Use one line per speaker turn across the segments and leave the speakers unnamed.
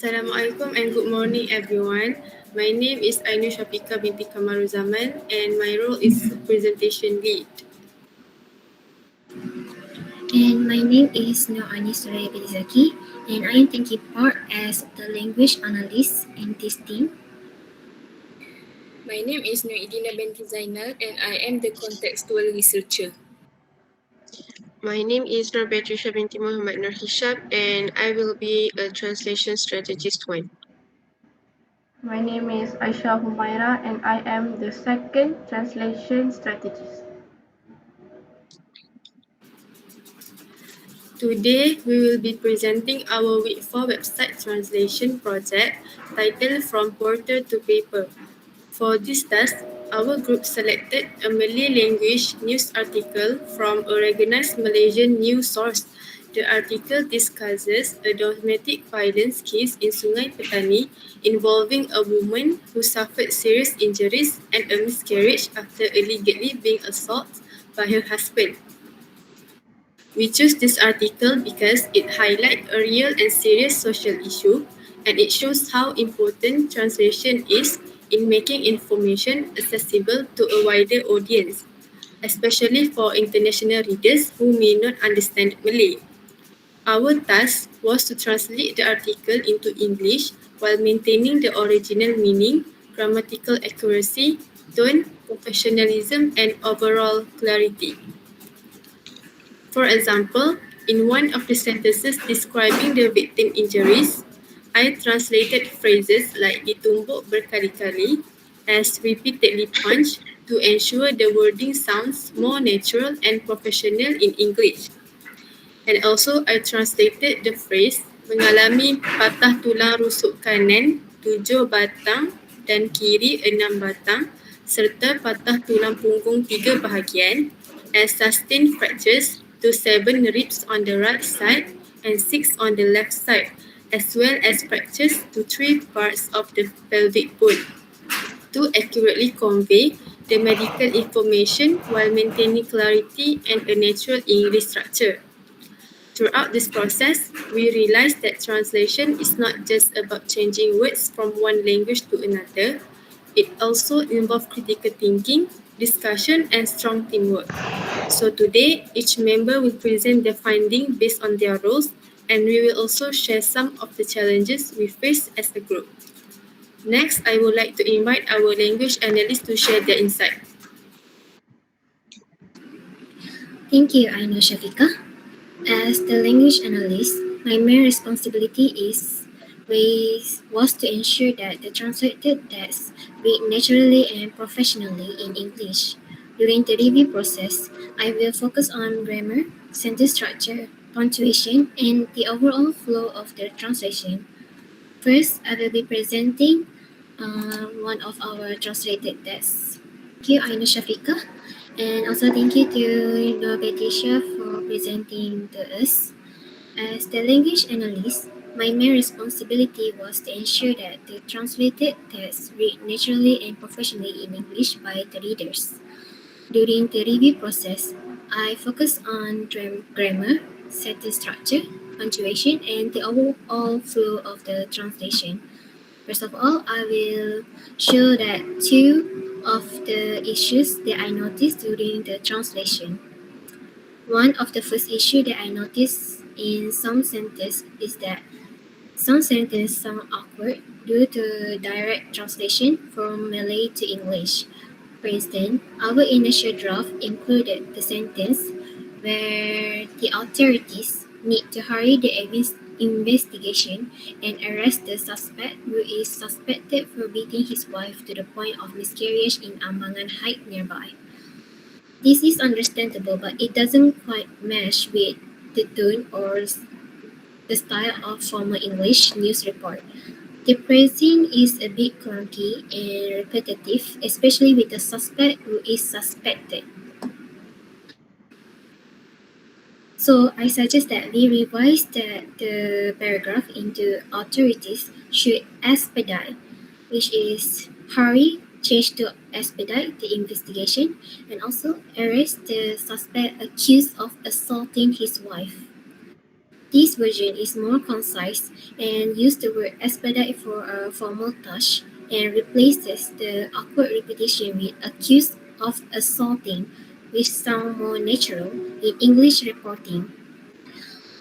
Assalamualaikum and good morning everyone. My name is Ainu Shafika binti Kamaruzaman and my role is presentation lead.
And my name is Noani Suraya Bezaki, and I am taking part as the language analyst in this team.
My name is Noidina binti Zainal and I am the contextual researcher.
My name is Nur Patricia binti Muhammad Nur Hisham and I will be a translation strategist one.
My name is Aisha Humaira and I am the second translation strategist.
Today, we will be presenting our Week 4 website translation project titled From Portal to Paper. For this task, our group selected a Malay language news article from a recognized Malaysian news source. The article discusses a domestic violence case in Sungai Petani involving a woman who suffered serious injuries and a miscarriage after allegedly being assaulted by her husband. We chose this article because it highlights a real and serious social issue, and it shows how important translation is in making information accessible to a wider audience, especially for international readers who may not understand Malay. Our task was to translate the article into English while maintaining the original meaning, grammatical accuracy, tone, professionalism, and overall clarity. For example, in one of the sentences describing the victim injuries, I translated phrases like ditumbuk berkali-kali as repeatedly punched to ensure the wording sounds more natural and professional in English. And also, I translated the phrase mengalami patah tulang rusuk kanan 7 batang dan kiri 6 batang serta patah tulang punggung 3 bahagian as sustained fractures to 7 ribs on the right side and 6 on the left side, as well as fractures to 3 parts of the pelvic bone to accurately convey the medical information while maintaining clarity and a natural English structure. Throughout this process, we realized that translation is not just about changing words from one language to another. It also involves critical thinking, discussion, and strong teamwork. So today, each member will present their findings based on their roles, and we will also share some of the challenges we face as a group. Next, I would like to invite our language analyst to share their insight.
Thank you, Ainu Shafika. As the language analyst, my main responsibility was to ensure that the translated text read naturally and professionally in English. During the review process, I will focus on grammar, sentence structure, punctuation, and the overall flow of the translation. First, I will be presenting one of our translated texts. Thank you, Ainu Shafika. And also thank you to Noor Patricia for presenting to us. As the language analyst, my main responsibility was to ensure that the translated text read naturally and professionally in English by the readers. During the review process, I focused on grammar, sentence structure, punctuation, and the overall flow of the translation. First of all, I will show that two of the issues that I noticed during the translation. One of the first issue that I noticed in some sentences is that some sentences sound awkward due to direct translation from Malay to English. For instance, our initial draft included the sentence where the authorities need to hurry the investigation and arrest the suspect who is suspected for beating his wife to the point of miscarriage in Ambangan Heights nearby. This is understandable, but it doesn't quite match with the tone or the style of formal English news report. The phrasing is a bit clunky and repetitive, especially with the suspect who is suspected. So I suggest that we revise the paragraph into authorities should expedite, which is hurry, change to expedite the investigation, and also arrest the suspect accused of assaulting his wife. This version is more concise and uses the word expedite for a formal touch and replaces the awkward repetition with accused of assaulting, which sound more natural in English reporting.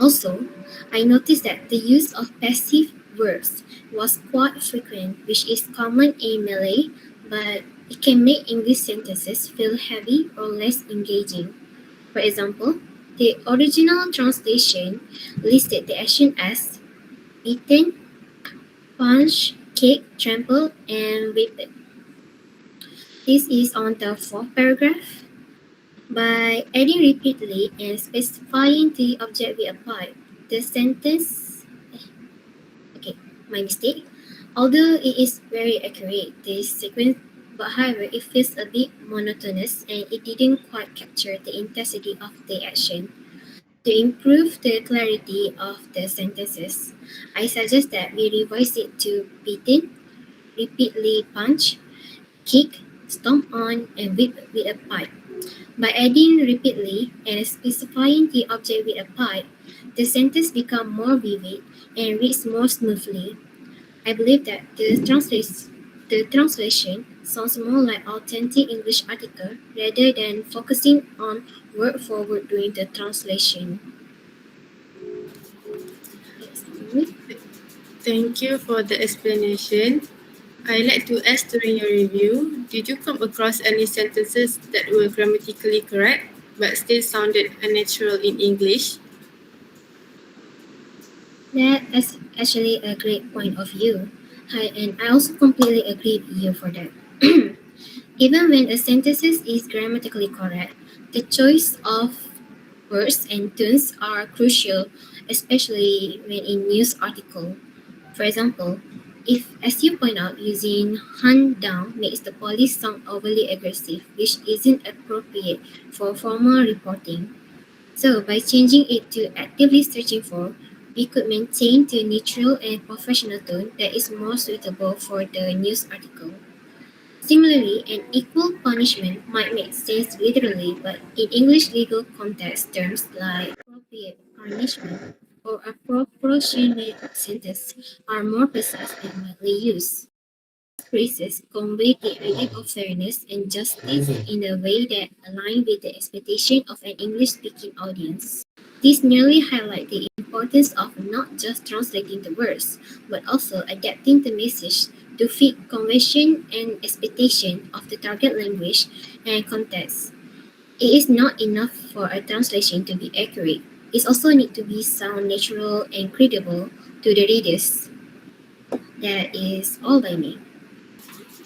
Also, I noticed that the use of passive verbs was quite frequent, which is common in Malay, but it can make English sentences feel heavy or less engaging. For example, the original translation listed the action as beaten, punched, kicked, trampled, and whipped. This is on the fourth paragraph. By adding repeatedly and specifying the object we apply, the sentence. Okay, my mistake. Although it is very accurate, this sequence, but however, it feels a bit monotonous and it didn't quite capture the intensity of the action. To improve the clarity of the sentences, I suggest that we revise it to beaten, repeatedly punch, kick, stomp on, and whip with a pipe. By adding repeatedly and specifying the object with a pipe, the sentence becomes more vivid and reads more smoothly. I believe that the translation sounds more like authentic English article rather than focusing on word for word during the translation. That's it for me.
Thank you for the explanation. I'd like to ask during your review, did you come across any sentences that were grammatically correct but still sounded unnatural in English?
That's actually a great point of view. And I also completely agree with you for that. Even when a sentence is grammatically correct, the choice of words and tunes are crucial, especially when in news article. For example, if, as you point out, using hunt down makes the police sound overly aggressive, which isn't appropriate for formal reporting. So, by changing it to actively searching for, we could maintain the neutral and professional tone that is more suitable for the news article. Similarly, an equal punishment might make sense literally, but in English legal context, terms like appropriate punishment or a proportionate sentence are more precise and widely used. Phrases convey the idea of fairness and justice in a way that align with the expectation of an English-speaking audience. This merely highlights the importance of not just translating the words, but also adapting the message to fit convention and expectation of the target language and context. It is not enough for a translation to be accurate. It also needs to be sound natural and credible to the readers. That is all by me.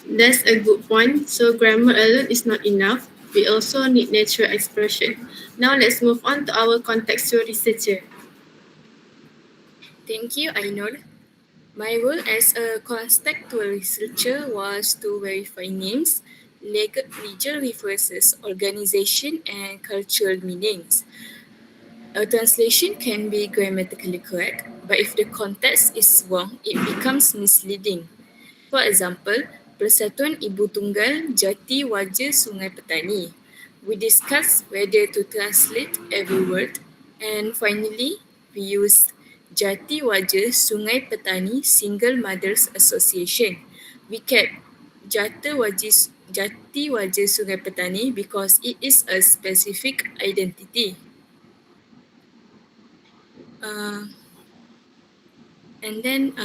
That's a good point. So grammar alone is not enough. We also need natural expression. Now let's move on to our contextual researcher.
Thank you, Ainul. My role as a contextual researcher was to verify names, legal references, organization, and cultural meanings. A translation can be grammatically correct, but if the context is wrong, it becomes misleading. For example, Persatuan Ibu Tunggal Jati Wajah Sungai Petani. We discuss whether to translate every word, and finally, we use Jati Wajah Sungai Petani Single Mothers Association. We kept Jati Wajah Sungai Petani because it is a specific identity. Uh, and then,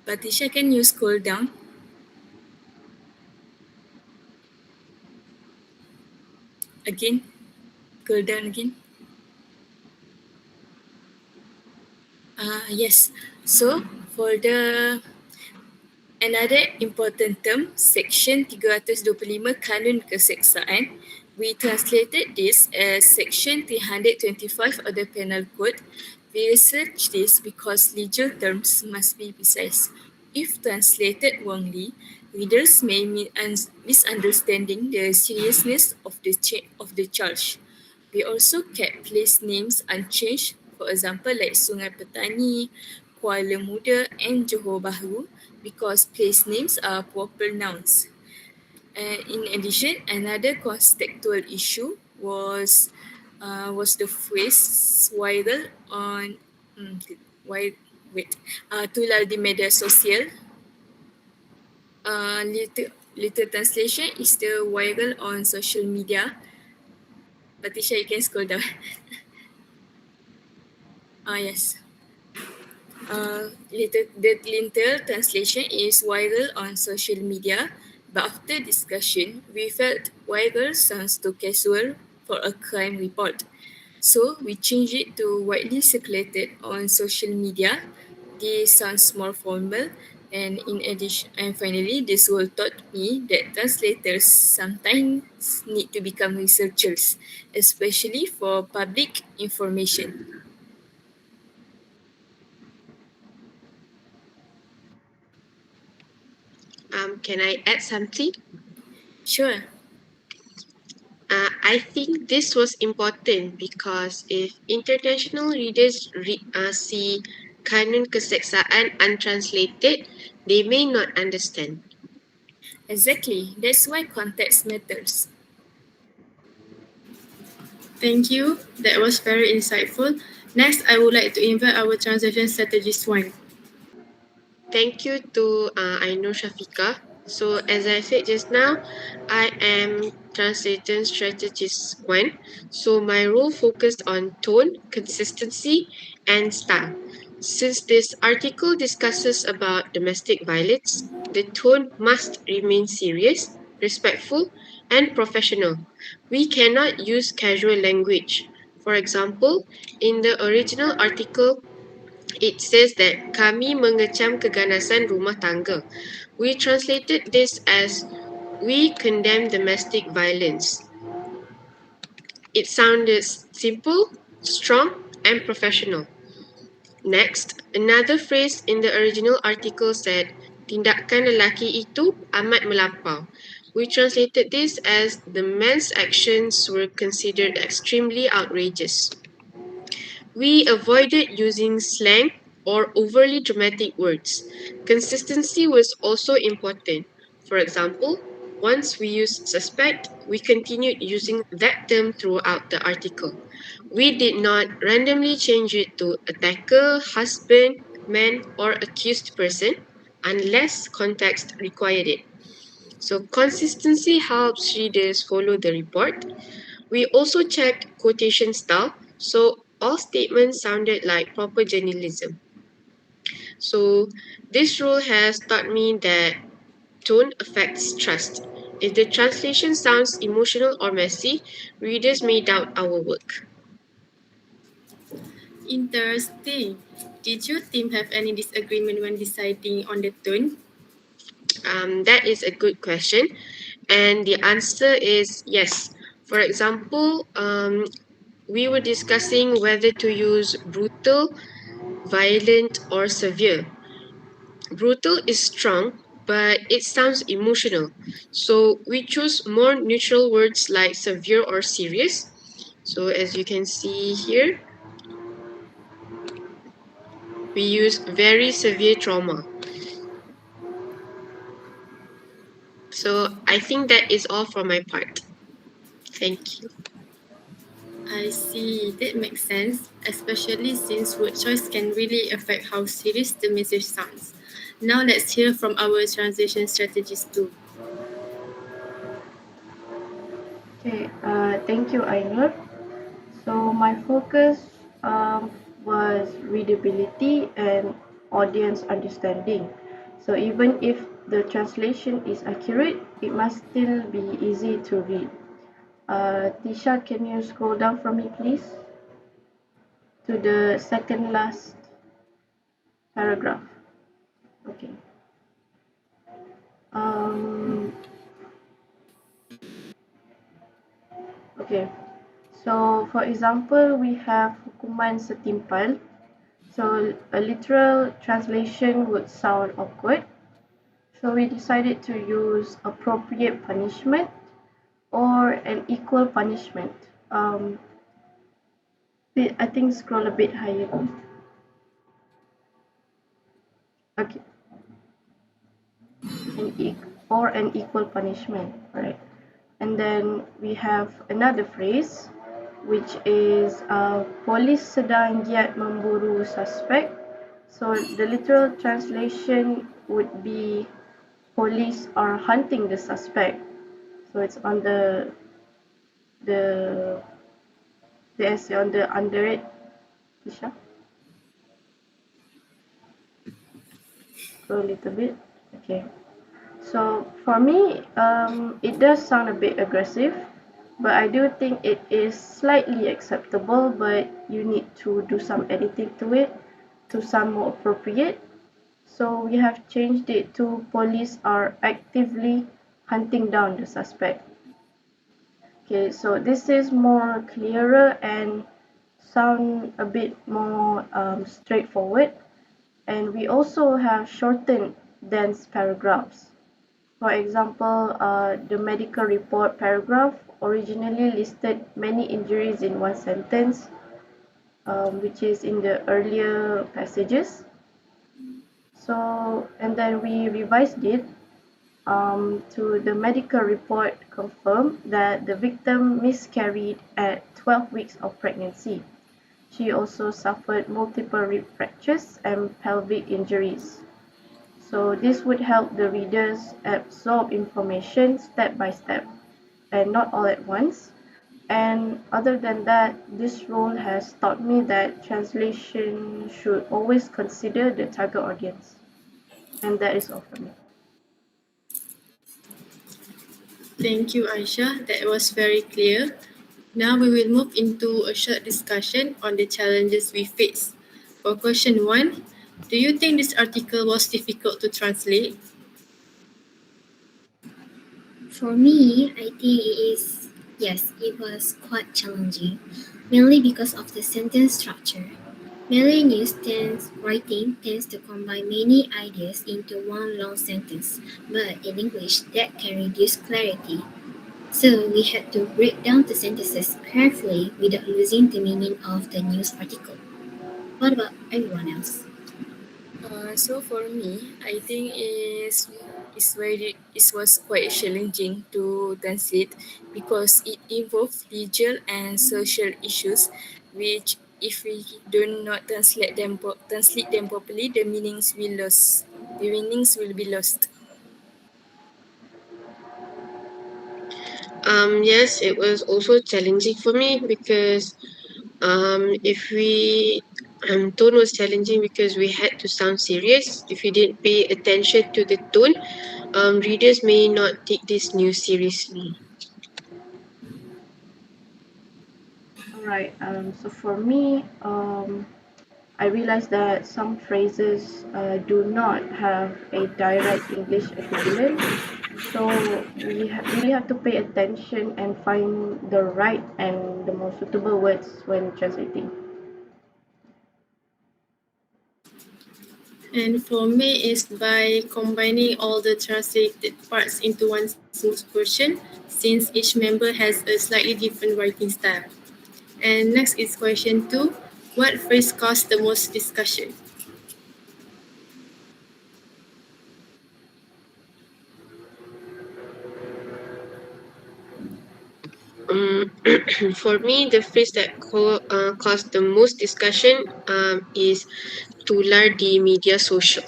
Patricia, can you scroll down again? Scroll down again. Yes. So for the another important term, Section 325 Kanun Keseksaan, we translated this as Section 325 of the Penal Code. We researched this because legal terms must be precise. If translated wrongly, readers may misunderstanding the seriousness of the charge. We also kept place names unchanged, for example like Sungai Petani, Kuala Muda and Johor Bahru because place names are proper nouns. In addition, another contextual issue was the phrase viral on Why wait? Itulah di media sosial. Little translation is still viral on social media. Patricia, you can scroll down. Yes. The translation is viral on social media, but after discussion, we felt viral sounds too casual for a crime report. So we changed it to widely circulated on social media. This sounds more formal, and in addition, and finally, this role taught me that translators sometimes need to become researchers, especially for public information.
Can I add something?
Sure.
I think this was important because if international readers see kanon keseksaan untranslated, they may not understand.
Exactly. That's why context matters.
Thank you. That was very insightful. Next, I would like to invite our translation strategist one.
Thank you to Ainur Shafika. So as I said just now, I am translator strategist one. So my role focused on tone, consistency, and style. Since this article discusses about domestic violence, the tone must remain serious, respectful, and professional. We cannot use casual language. For example, in the original article, it says that kami mengecam keganasan rumah tangga. We translated this as we condemn domestic violence. It sounded simple, strong, and professional. Next, another phrase in the original article said, tindakan lelaki itu amat melampau. We translated this as the man's actions were considered extremely outrageous. We avoided using slang or overly dramatic words. Consistency was also important. For example, once we used suspect, we continued using that term throughout the article. We did not randomly change it to attacker, husband, man, or accused person unless context required it. So, consistency helps readers follow the report. We also checked quotation style, so all statements sounded like proper journalism. So this rule has taught me that tone affects trust. If the translation sounds emotional or messy, readers may doubt our work.
Interesting. Did your team have any disagreement when deciding on the tone?
That is a good question. And the answer is yes. For example, we were discussing whether to use brutal, violent, or severe. Brutal is strong, but it sounds emotional. So we choose more neutral words like severe or serious. So as you can see here, we use very severe trauma. So I think that is all for my part. Thank you.
I see, that makes sense, especially since word choice can really affect how serious the message sounds. Now let's hear from our translation strategist too.
Okay, thank you, Ainur. So my focus was readability and audience understanding. So even if the translation is accurate, it must still be easy to read. Tisha, can you scroll down for me, please, to the second last paragraph? Okay. Um, okay. So, for example, we have hukuman setimpal. So, a literal translation would sound awkward. So, we decided to use appropriate punishment or an equal punishment. I think scroll a bit higher. Okay, an equal punishment, right? And then we have another phrase. which is polis sedang giat memburu suspek. So the literal translation would be police are hunting the suspect. So it's on the the essay on the under it, Tisha. Scroll a little bit. Okay. So for me, it does sound a bit aggressive, but I do think it is slightly acceptable. But you need to do some editing to it to sound more appropriate. So we have changed it to police are actively hunting down the suspect. Okay, so this is more clearer and sound a bit more straightforward. And we also have shortened dense paragraphs. For example, the medical report paragraph originally listed many injuries in one sentence, which is in the earlier passages. So, and then we revised it to the medical report confirmed that the victim miscarried at 12 weeks of pregnancy. She also suffered multiple rib fractures and pelvic injuries. So this would help the readers absorb information step by step and not all at once. And other than that, this role has taught me that translation should always consider the target audience. And that is all from me.
Thank you, Aisha. That was very clear. Now we will move into a short discussion on the challenges we face. For question 1, do you think this article was difficult to translate?
For me, I think it is, yes, it was quite challenging, mainly because of the sentence structure. Malay news writing tends to combine many ideas into one long sentence, but in English that can reduce clarity. So we had to break down the sentences carefully without losing the meaning of the news article. What about everyone else?
So for me, I think it was quite challenging to translate because it involves legal and social issues, which if we do not translate them properly, the meanings will lose. The meanings will be lost.
Yes, it was also challenging for me because if we tone was challenging because we had to sound serious. If we didn't pay attention to the tone, readers may not take this news seriously.
Alright, so for me, I realized that some phrases do not have a direct English equivalent. So we really have to pay attention and find the right and the most suitable words when translating.
And for me, is by combining all the translated parts into one smooth version, since each member has a slightly different writing style. And next is question 2. What phrase caused the most discussion?
Um, for me, the phrase that caused the most discussion is tular di media social.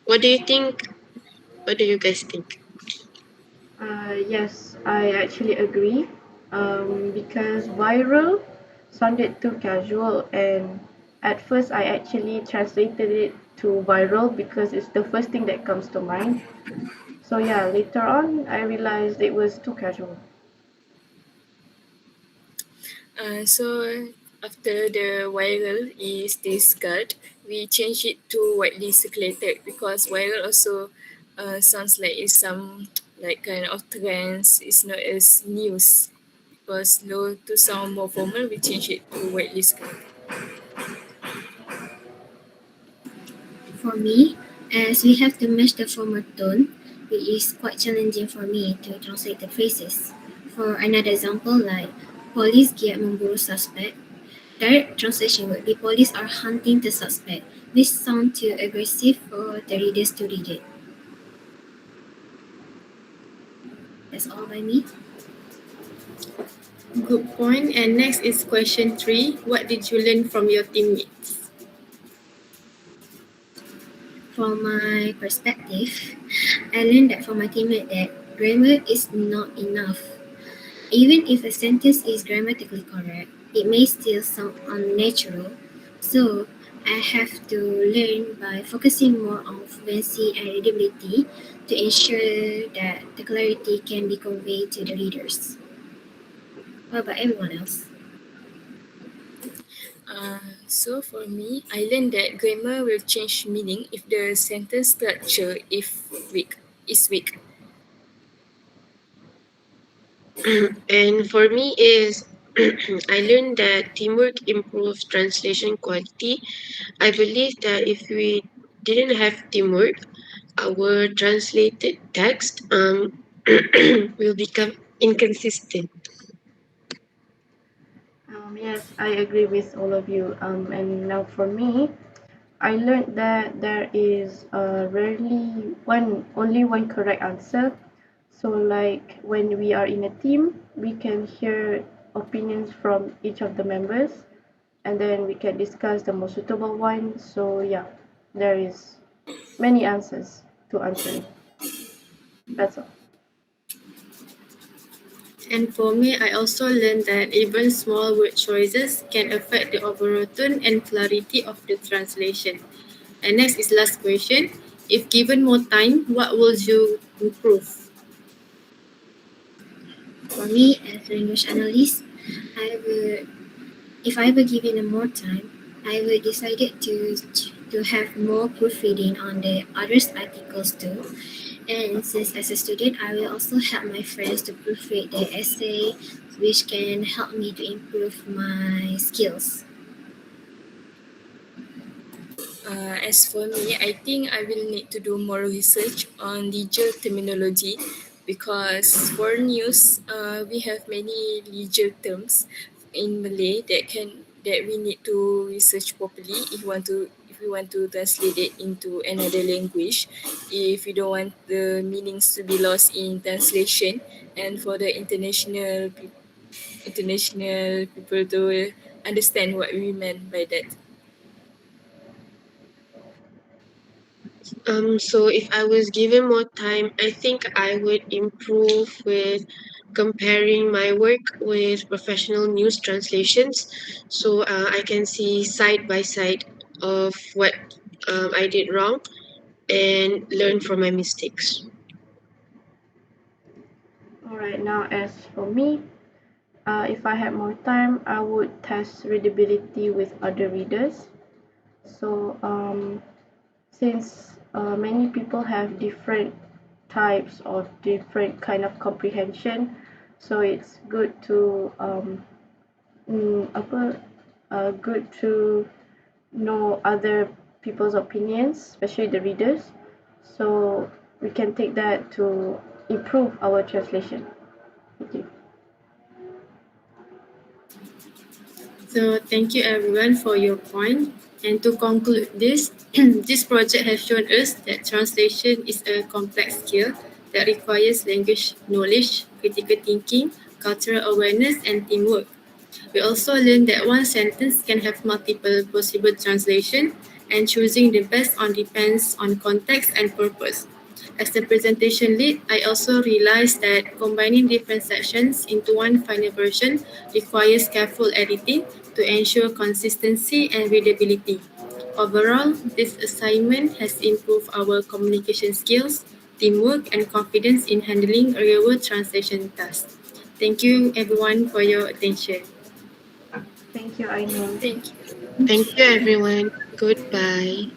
What do you think? What do you guys think?
Yes, I actually agree. Because viral sounded too casual, and at first I actually translated it to viral because it's the first thing that comes to mind. So yeah, later on I realized it was too casual.
So after the viral is discarded, we change it to widely circulated because viral also sounds like it's some like kind of trends. It's not as news. Because low to sound more formal, we change it to widely circulated.
For me, as we have to match the former tone, it is quite challenging for me to translate the phrases. For another example, like police giat memburu suspect, direct translation would be police are hunting the suspect. This sounds too aggressive for the readers to read it. That's all by me.
Good point. And next is question 3. What did you learn from your teammates?
From my perspective, I learned that from my teammate that grammar is not enough. Even if a sentence is grammatically correct, it may still sound unnatural. So I have to learn by focusing more on fluency and readability to ensure that the clarity can be conveyed to the readers. What about everyone else?
So for me, I learned that grammar will change meaning if the sentence structure is weak.
And for me is I learned that teamwork improves translation quality. I believe that if we didn't have teamwork, our translated text will become inconsistent.
Yes, I agree with all of you. And now for me, I learned that there is only one correct answer. So, like when we are in a team, we can hear opinions from each of the members, and then we can discuss the most suitable one. So, yeah, there is many answers to answering. That's all.
And for me, I also learned that even small word choices can affect the overall tone and clarity of the translation. And next is last question. If given more time, what would you improve?
For me, as a language analyst, I would, if I were given more time, I would decided to have more proofreading on the others articles too. And since as a student, I will also help my friends to proofread their essay, which can help me to improve my skills.
As for me, I think I will need to do more research on legal terminology because for news, we have many legal terms in Malay that we need to research properly if we want to translate it into another language. If we don't want the meanings to be lost in translation, and for the international people to understand what we meant by that.
So if I was given more time, I think I would improve with comparing my work with professional news translations, so I can see side by side of what I did wrong and learn from my mistakes.
Alright, now as for me, if I had more time, I would test readability with other readers. So, since many people have different types of different kind of comprehension, so it's good to good to know other people's opinions, especially the readers, so we can take that to improve our translation. Thank you.
So thank you everyone for your point. And to conclude this, this project has shown us that translation is a complex skill that requires language knowledge, critical thinking, cultural awareness, and teamwork. We also learned that one sentence can have multiple possible translations, and choosing the best one depends on context and purpose. As the presentation lead, I also realized that combining different sections into one final version requires careful editing to ensure consistency and readability. Overall, this assignment has improved our communication skills, teamwork, and confidence in handling real-world translation tasks. Thank you everyone for your attention.
Thank you, Ainul.
Thank you.
Thank you, everyone. Goodbye.